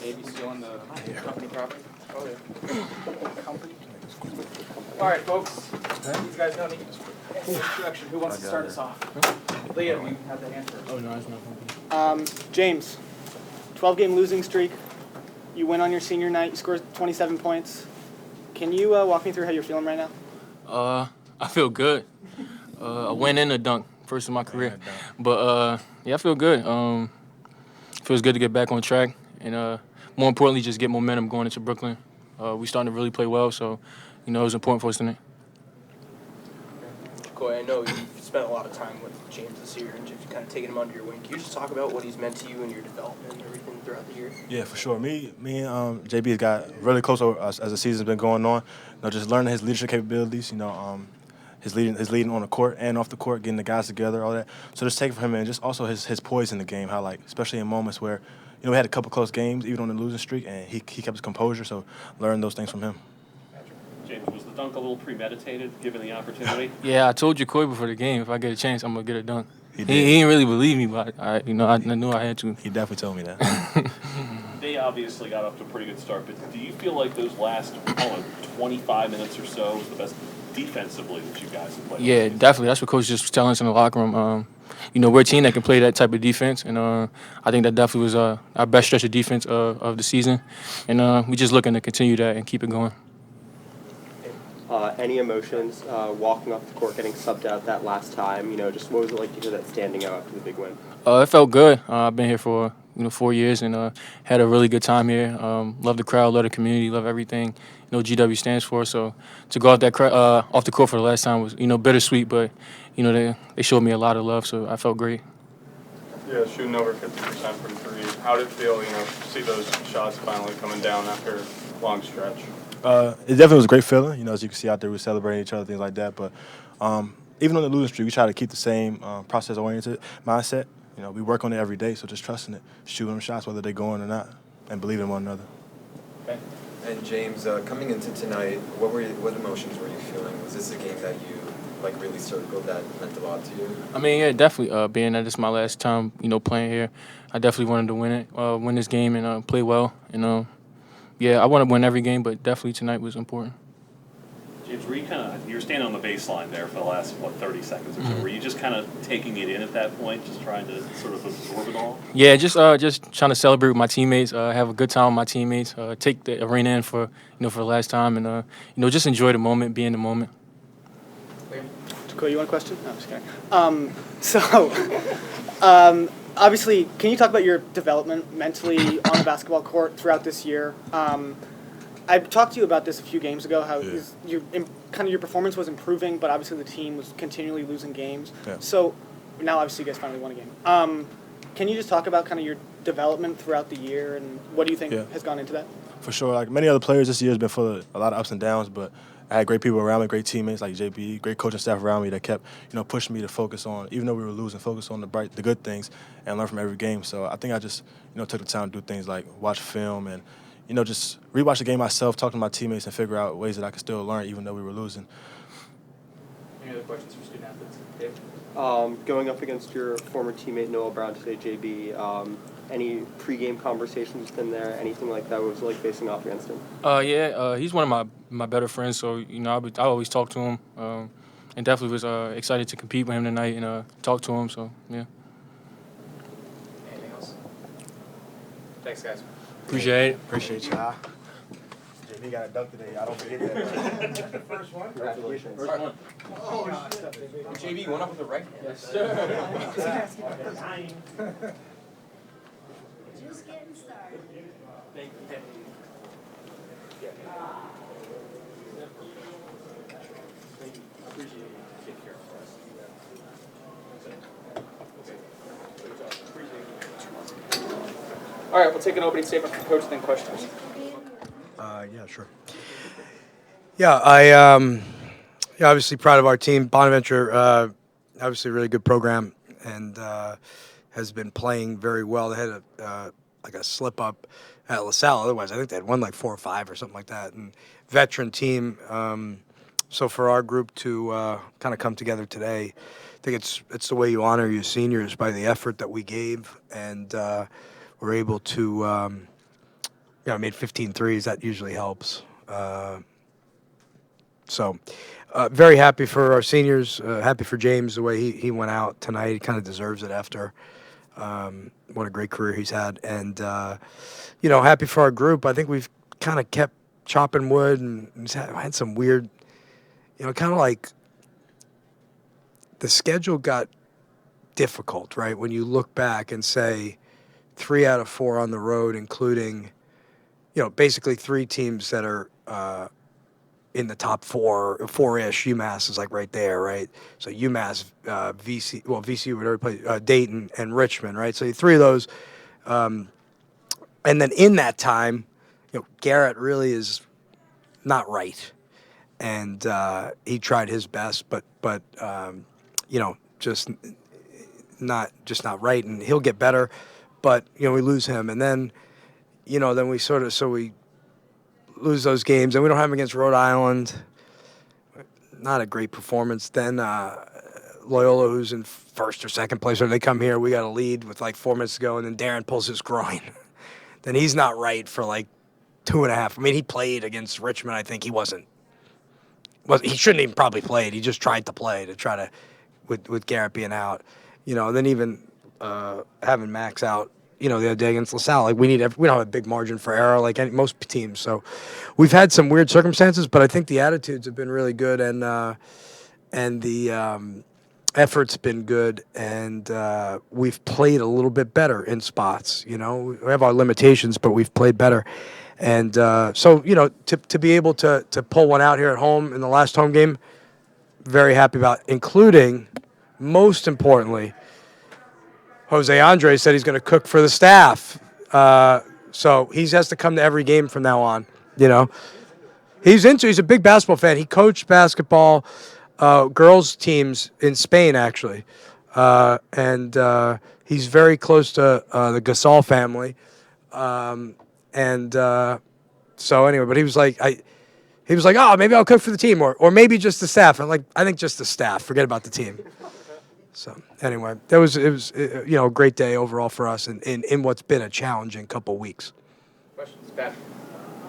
Maybe stealing the company property. Oh, yeah. Company. All right, folks. These guys don't need any introduction. Who wants to start us off? Leah, you have the hand first. Oh, no, it's not. James, 12-game losing streak. You win on your senior night. You scored 27 points. Can you walk me through how you're feeling right now? I feel good. A win and a dunk, first in my career. But, yeah, I feel good. Feels good to get back on track. And more importantly, just get momentum going into Brooklyn. We starting to really play well, so, it was important for us tonight. Coy, I know you've spent a lot of time with James this year and just kind of taking him under your wing. Can you just talk about what he's meant to you and your development and everything throughout the year? Yeah, for sure. Me and JB has got really close as the season's been going on. Just learning his leadership capabilities. His leading on the court and off the court, getting the guys together, all that. So just taking from him and just also his poise in the game. How especially in moments where we had a couple close games even on the losing streak, and he kept his composure. So learn those things from him. James, was the dunk a little premeditated, given the opportunity? Yeah, I told you, Coy, before the game, if I get a chance, I'm going to get a dunk. He didn't really believe me, but I knew I had to. He definitely told me that. They obviously got off to a pretty good start, but do you feel like those last 25 minutes or so was the best defensively that you guys have played? Yeah, definitely. That's what Coach just was telling us in the locker room. We're a team that can play that type of defense, and I think that definitely was our best stretch of defense of the season. And we're just looking to continue that and keep it going. Any emotions walking off the court, getting subbed out that last time? Just what was it like to hear that standing out after the big win? It felt good. I've been here for 4 years and had a really good time here. Love the crowd, love the community, love everything GW stands for. So to go off off the court for the last time was bittersweet, but they showed me a lot of love, so I felt great. Yeah, shooting over 50% from three. How did it feel, see those shots finally coming down after a long stretch? It definitely was a great feeling. As you can see out there, we were celebrating each other, things like that. But even on the losing streak, we try to keep the same process-oriented mindset. We work on it every day, so just trusting it, shooting them shots whether they go in or not, and believing in one another. Okay. And James, coming into tonight, what emotions were you feeling? Was this a game that you really circled that meant a lot to you? I mean, yeah, definitely. Being that it's my last time, playing here, I definitely wanted to win this game and play well. Yeah, I want to win every game, but definitely tonight was important. James, were you were standing on the baseline there for the last 30 seconds or so? Were you just kind of taking it in at that point, just trying to sort of absorb it all? Yeah, just trying to celebrate with my teammates, have a good time with my teammates, take the arena in for for the last time, and just enjoy the moment, be in the moment. Cool. You want a question? No, I'm just kidding. Obviously, can you talk about your development mentally on the basketball court throughout this year? I talked to you about this a few games ago, how your performance was improving, but obviously the team was continually losing games. Yeah. So now obviously you guys finally won a game. Can you just talk about your development throughout the year, and what do you think has gone into that? For sure. Like many other players, this year has been full of a lot of ups and downs, but I had great people around me, great teammates like JB, great coaching staff around me that kept, pushing me to focus on, even though we were losing, focus on the good things and learn from every game. So I think I just, took the time to do things like watch film and, just rewatch the game myself, talk to my teammates, and figure out ways that I could still learn even though we were losing. Any other questions for student athletes? Dave? Going up against your former teammate Noah Brown today, JB, any pregame conversations been there? Anything like that? What was it like facing off against him? Yeah, he's one of my better friends, so I always talk to him, and definitely was excited to compete with him tonight and talk to him. So yeah. Anything else? Thanks, guys. Appreciate it. Appreciate y'all. JB got a dunk today. I don't forget that. The first one? Congratulations. First one. Oh, JB, you went up with the right hand. Yes, sir. Just getting started. Thank you. Appreciate it. Take care. All right, we'll take an opening statement from Coach, then questions. Yeah, sure. Yeah, obviously proud of our team. Bonaventure, obviously a really good program and has been playing very well. They had a slip up at LaSalle. Otherwise, I think they had won 4 or 5 or something like that. And veteran team. So for our group to kind of come together today, I think it's the way you honor your seniors by the effort that we gave, and we're able to made 15 threes. That usually helps. So very happy for our seniors. Happy for James the way he went out tonight. He kind of deserves it after what a great career he's had. And, happy for our group. I think we've kind of kept chopping wood and had some weird, kind of like the schedule got difficult, right? When you look back and say 3 out of 4 on the road, including, basically 3 teams that are in the top 4-ish. UMass is like right there, right? So UMass, VCU would already play Dayton and Richmond, right? So 3 of those. And then in that time, Garrett really is not right. And he tried his best, but just not right. And he'll get better. But, we lose him. And then, then we lose those games, and we don't have them against Rhode Island. Not a great performance. Then Loyola, who's in first or second place, when they come here, we got a lead with like 4 minutes to go, and then Darren pulls his groin. Then he's not right for like 2.5. I mean, he played against Richmond. I think he wasn't. He shouldn't even probably played. He just tried to play with Garrett being out. And then even having Max out. The other day against LaSalle, like we don't have a big margin for error like most teams. So we've had some weird circumstances, but I think the attitudes have been really good, and the effort's been good, and we've played a little bit better in spots. We have our limitations, but we've played better, and so to be able to pull one out here at home in the last home game, very happy about, including most importantly. Jose Andres said he's going to cook for the staff. So he has to come to every game from now on, He's a big basketball fan. He coached basketball, girls teams in Spain, actually. And he's very close to the Gasol family. So anyway, but he was like, oh, maybe I'll cook for the team or maybe just the staff. I'm like, I think just the staff. Forget about the team. So anyway, it was a great day overall for us in what's been a challenging couple weeks. Questions, Pat?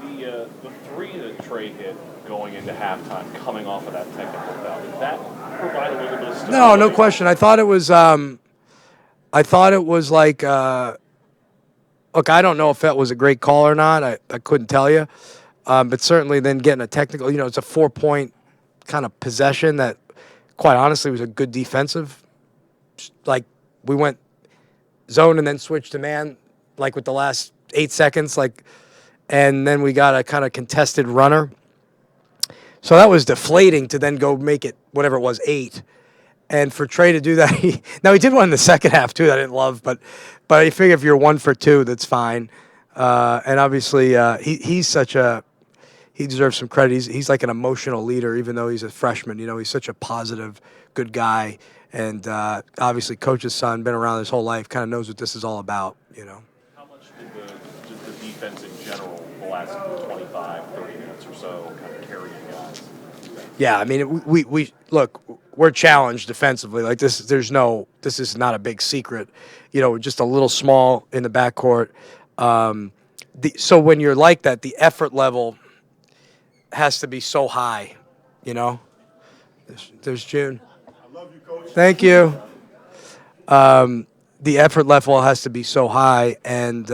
The 3 that Trey hit going into halftime, coming off of that technical foul, did that provide a little bit of stability? No question. I thought it was like look, I don't know if that was a great call or not. I couldn't tell you. But certainly then getting a technical, it's a 4-point kind of possession that quite honestly was a good defensive. Like we went zone and then switched to man, like with the last 8 seconds, and then we got a kind of contested runner. So that was deflating to then go make it whatever it was 8, and for Trey to do that, he did one in the second half too that I didn't love, but I figure if you're 1 for 2, that's fine. And obviously he deserves some credit. He's like an emotional leader, even though he's a freshman. He's such a positive, good guy. And obviously, coach's son, been around his whole life, kind of knows what this is all about, How much did the defense in general, the last 25, 30 minutes or so, kind of carry you guys? Yeah, I mean, we look, we're challenged defensively. Like this is not a big secret. We're just a little small in the backcourt. So when you're like that, the effort level has to be so high, There's June. Thank you. The effort level has to be so high, and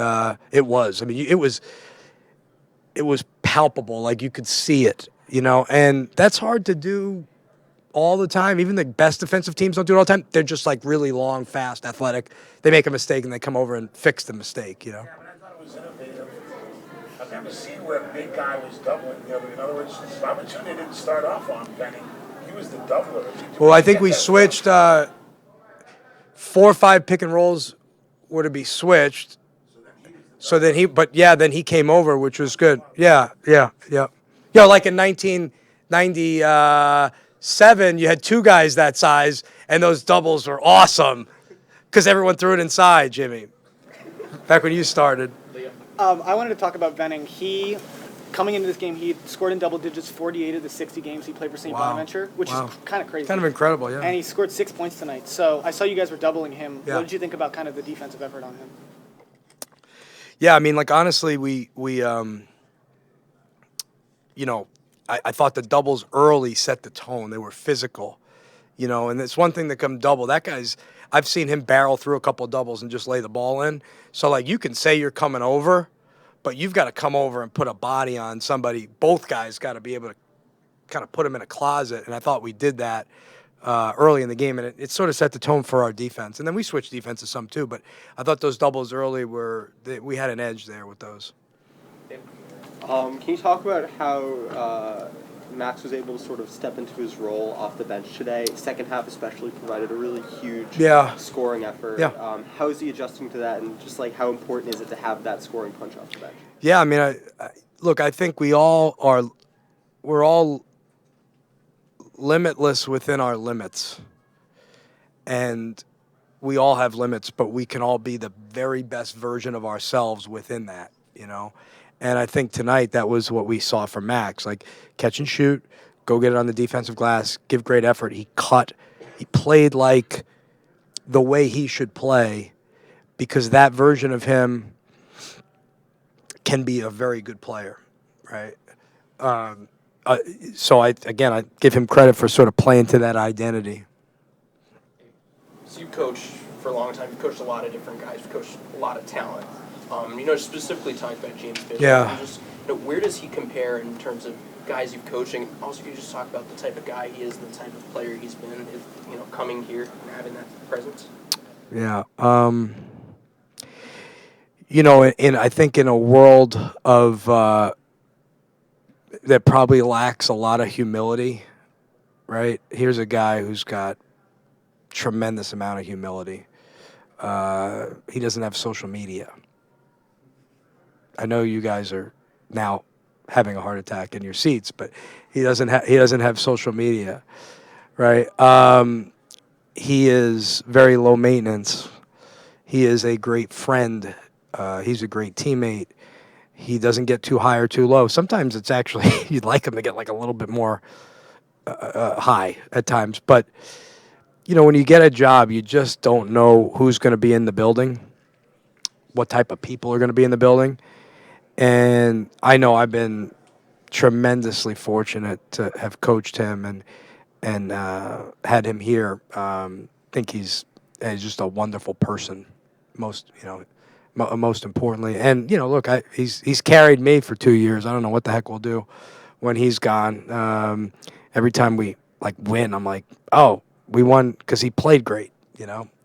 it was. I mean, it was palpable. Like you could see it, and that's hard to do all the time. Even the best defensive teams don't do it all the time. They're just like really long, fast, athletic. They make a mistake and they come over and fix the mistake, Yeah, but I thought it was innovative. I've never seen where a big guy was doubling the other. In other words, Robinson didn't start off on Benny. He was the doubler. Well, I think we switched 4 or 5 pick and rolls were to be switched. So then he came over, which was good. Yeah. Like in 1997, you had 2 guys that size, and those doubles were awesome because everyone threw it inside, Jimmy. Back when you started. I wanted to talk about Venning. Coming into this game, he scored in double digits 48 of the 60 games he played for St. Bonaventure, which is kind of crazy. Kind of incredible, yeah. And he scored 6 points tonight. So I saw you guys were doubling him. Yeah. What did you think about kind of the defensive effort on him? Yeah, I mean, like honestly, I thought the doubles early set the tone. They were physical, and it's one thing to come double. That guy's, I've seen him barrel through a couple of doubles and just lay the ball in. So like you can say you're coming over, but you've got to come over and put a body on somebody. Both guys got to be able to kind of put them in a closet, and I thought we did that early in the game, and it sort of set the tone for our defense. And then we switched defenses some too, but I thought those doubles early we had an edge there with those. Can you talk about how Max was able to sort of step into his role off the bench today? Second half especially provided a really huge scoring effort. Yeah. How is he adjusting to that, and just like how important is it to have that scoring punch off the bench? Yeah, I mean, look, I think we're all limitless within our limits, and we all have limits, but we can all be the very best version of ourselves within that, And I think tonight that was what we saw from Max, like catch and shoot, go get it on the defensive glass, give great effort. He played like the way he should play, because that version of him can be a very good player, right? So I give him credit for sort of playing to that identity. So you coach for a long time. You've coached a lot of different guys. You've coached a lot of talent. Specifically talking about James Bishop. Yeah. Just, where does he compare in terms of guys you've coaching? Also, could you just talk about the type of guy he is, the type of player he's been, coming here and having that presence? Yeah. I think in a world of that probably lacks a lot of humility, right? Here's a guy who's got tremendous amount of humility. He doesn't have social media. I know you guys are now having a heart attack in your seats, but he doesn't have social media, right? He is very low maintenance. He is a great friend. He's a great teammate. He doesn't get too high or too low. Sometimes it's actually you'd like him to get like a little bit more high at times, but when you get a job, you just don't know who's going to be in the building, what type of people are going to be in the building. And I know I've been tremendously fortunate to have coached him and had him here. Think he's just a wonderful person, most importantly. And look, he's carried me for 2 years. I don't know what the heck we'll do when he's gone. Every time we win, I'm like, oh, we won because he played great,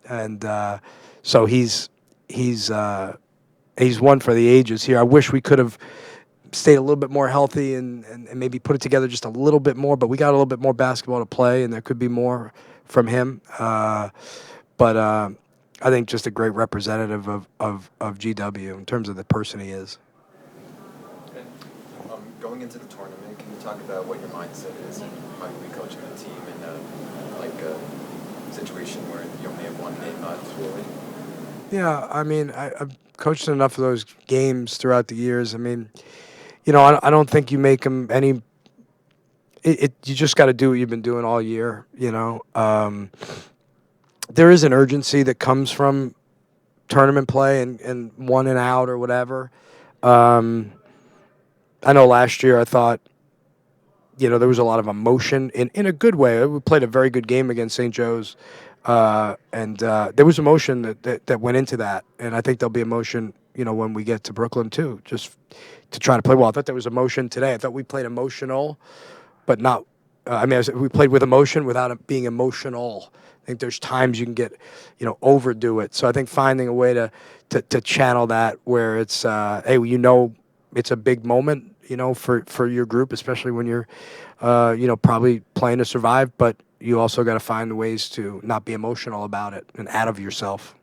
and so he's one for the ages here. I wish we could have stayed a little bit more healthy and maybe put it together just a little bit more, but we got a little bit more basketball to play, and there could be more from him. But I think just a great representative of GW in terms of the person he is. Going into the tournament, can you talk about what your mindset is and how you'll be coaching the team in a situation where you only have one game not fully? Yeah, I mean, I've coached enough of those games throughout the years. I mean, I don't think you make them any. You just got to do what you've been doing all year. There is an urgency that comes from tournament play and one and out or whatever. I know last year I thought, there was a lot of emotion in a good way. We played a very good game against St. Joe's, and there was emotion that went into that. And I think there'll be emotion, when we get to Brooklyn too, just to try to play well. I thought there was emotion today. I thought we played emotional, but not. We played with emotion without it being emotional. I think there's times you can get, overdo it. So I think finding a way to channel that where it's, hey, it's a big moment, for your group, especially when you're, probably playing to survive. But you also got to find ways to not be emotional about it and out of yourself.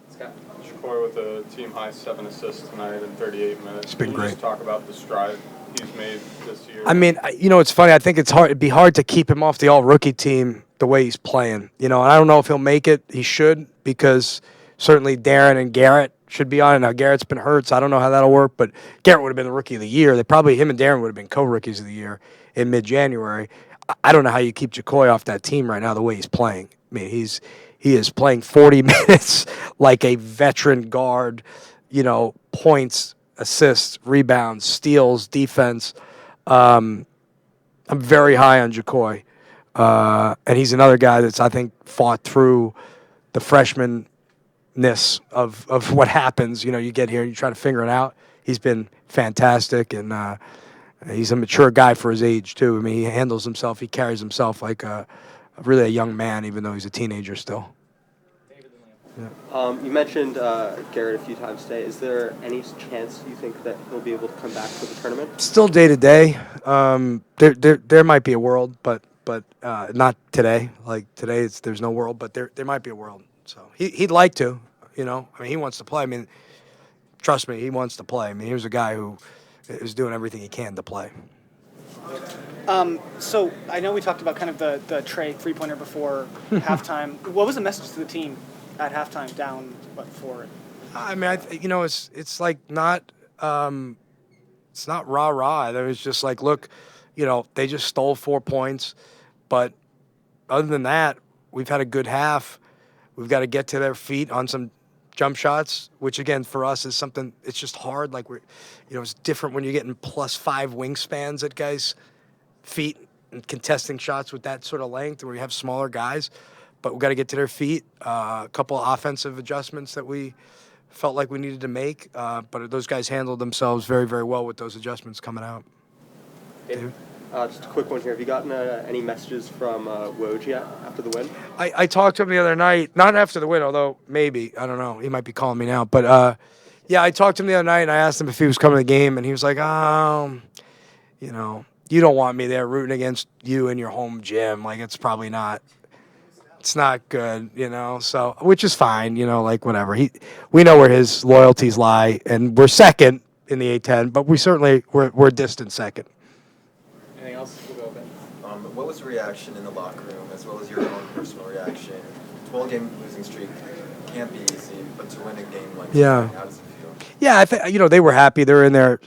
Scott. Shakur with a team high 7 assists tonight in 38 minutes. It's been Can you great. Just talk about the stride he's made this year. I mean, it's funny. I think it'd be hard to keep him off the all-rookie team the way he's playing. And I don't know if he'll make it. He should, because certainly Darren and Garrett should be on it. Now, Garrett's been hurt, so I don't know how that'll work, but Garrett would have been the Rookie of the Year. Him and Darren would have been co-Rookies of the Year in mid-January. I don't know how you keep Jacoy off that team right now the way he's playing. I mean, he is playing 40 minutes like a veteran guard, points, assists, rebounds, steals, defense. I'm very high on JaCoy. And he's another guy that's, I think, fought through the freshman-ness of what happens. You get here and you try to figure it out. He's been fantastic, and he's a mature guy for his age, too. I mean, he handles himself. He carries himself like really a young man, even though he's a teenager still. You mentioned Garrett a few times today. Is there any chance you think that he'll be able to come back for the tournament? Still day to day. There might be a world, but not today. Like today, there's no world, but there might be a world. So he'd like to, I mean, he wants to play. I mean, trust me, he wants to play. I mean, he was a guy who is doing everything he can to play. So I know we talked about kind of the Trey three-pointer before halftime. What was the message to the team at halftime, down 4? I mean, it's like not it's not rah-rah. It was just like, look, they just stole 4 points, but other than that, we've had a good half. We've got to get to their feet on some jump shots, which again for us is something. It's just hard. Like it's different when you're getting +5 wingspans at guys' feet and contesting shots with that sort of length, where you have smaller guys. But we've got to get to their feet. A couple of offensive adjustments that we felt like we needed to make. But those guys handled themselves very, very well with those adjustments coming out. David? Just a quick one here. Have you gotten any messages from Woj yet after the win? I talked to him the other night. Not after the win, although maybe. I don't know. He might be calling me now. But, yeah, I talked to him the other night, and I asked him if he was coming to the game. And he was like, you don't want me there rooting against you in your home gym. Like, it's probably not. It's not good, so, which is fine, like whatever. We know where his loyalties lie, and we're second in the A-10, but we're a distant second. Anything else? We'll go, Ben. What was the reaction in the locker room, as well as your own personal reaction? 12-game losing streak can't be easy, but to win a game like Yeah. that, how does it feel? Yeah, I think, they were happy. They were in there,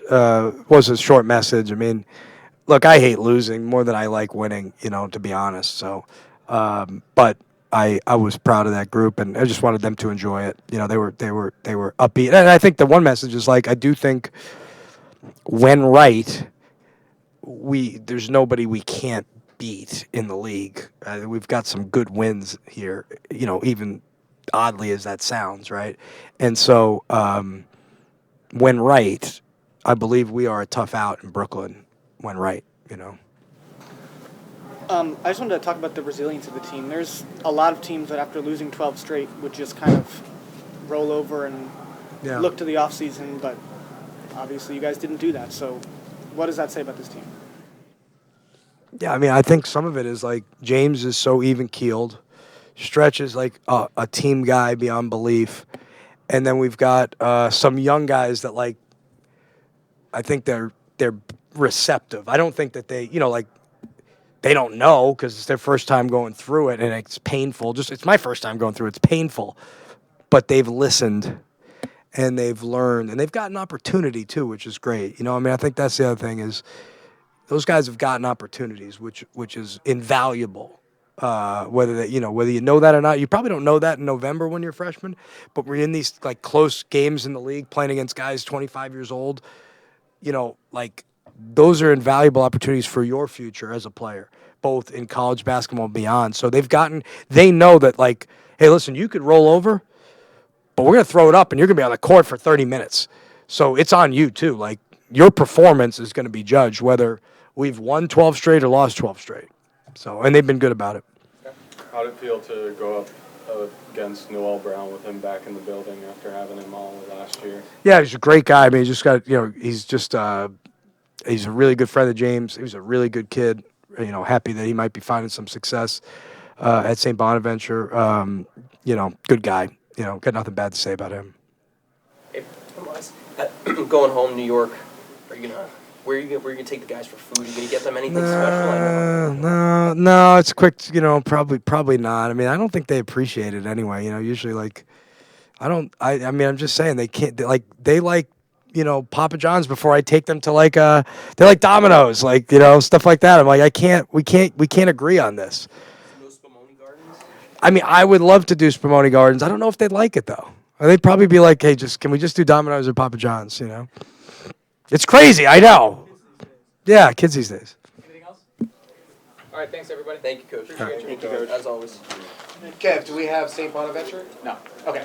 was a short message. I mean, look, I hate losing more than I like winning, to be honest, so. But I was proud of that group, and I just wanted them to enjoy it. They were upbeat, and I think the one message is like, I do think when right, there's nobody we can't beat in the league. We've got some good wins here, even oddly as that sounds, right? And so when right, I believe we are a tough out in Brooklyn when right, I just wanted to talk about the resilience of the team. There's a lot of teams that after losing 12 straight would just kind of roll over and look to the offseason, but obviously you guys didn't do that. So what does that say about this team? Yeah, I mean, I think some of it is like James is so even-keeled. Stretch is like a team guy beyond belief. And then we've got some young guys that, like, I think they're receptive. I don't think that they, they don't know because it's their first time going through it, and it's painful. It's my first time going through it. It's painful. But they've listened, and they've learned, and they've got an opportunity, too, which is great. I think that's the other thing is those guys have gotten opportunities, which is invaluable. Whether you know that or not, you probably don't know that in November when you're a freshman, but we're in these, like, close games in the league playing against guys 25 years old. Those are invaluable opportunities for your future as a player, both in college basketball and beyond. So they know that, like, hey, listen, you could roll over, but we're going to throw it up and you're going to be on the court for 30 minutes. So it's on you too. Like, your performance is going to be judged whether we've won 12 straight or lost 12 straight. So, and they've been good about it. How did it feel to go up against Noel Brown with him back in the building after having him all last year? Yeah, he's a great guy. I mean, he's a really good friend of James. He was a really good kid. Happy that he might be finding some success at St. Bonaventure. Good guy. Got nothing bad to say about him. Hey, going home to New York, are you gonna? Where are you gonna take the guys for food? Are you gonna get them anything special? No. It's quick. Probably not. I mean, I don't think they appreciate it anyway. Usually, like, I mean, I'm just saying they can't. They like Papa John's before I take them to they like Domino's, stuff like that. I'm like, we can't agree on this. No Spumoni Gardens? I mean, I would love to do Spumoni Gardens. I don't know if they'd like it though. They'd probably be like, hey, can we just do Domino's or Papa John's, you know? It's crazy, I know. Yeah, kids these days. Anything else? All right, thanks everybody. Thank you, Coach. Appreciate you. Thank you, Coach. As always. Kev, do we have St. Bonaventure? No. Okay.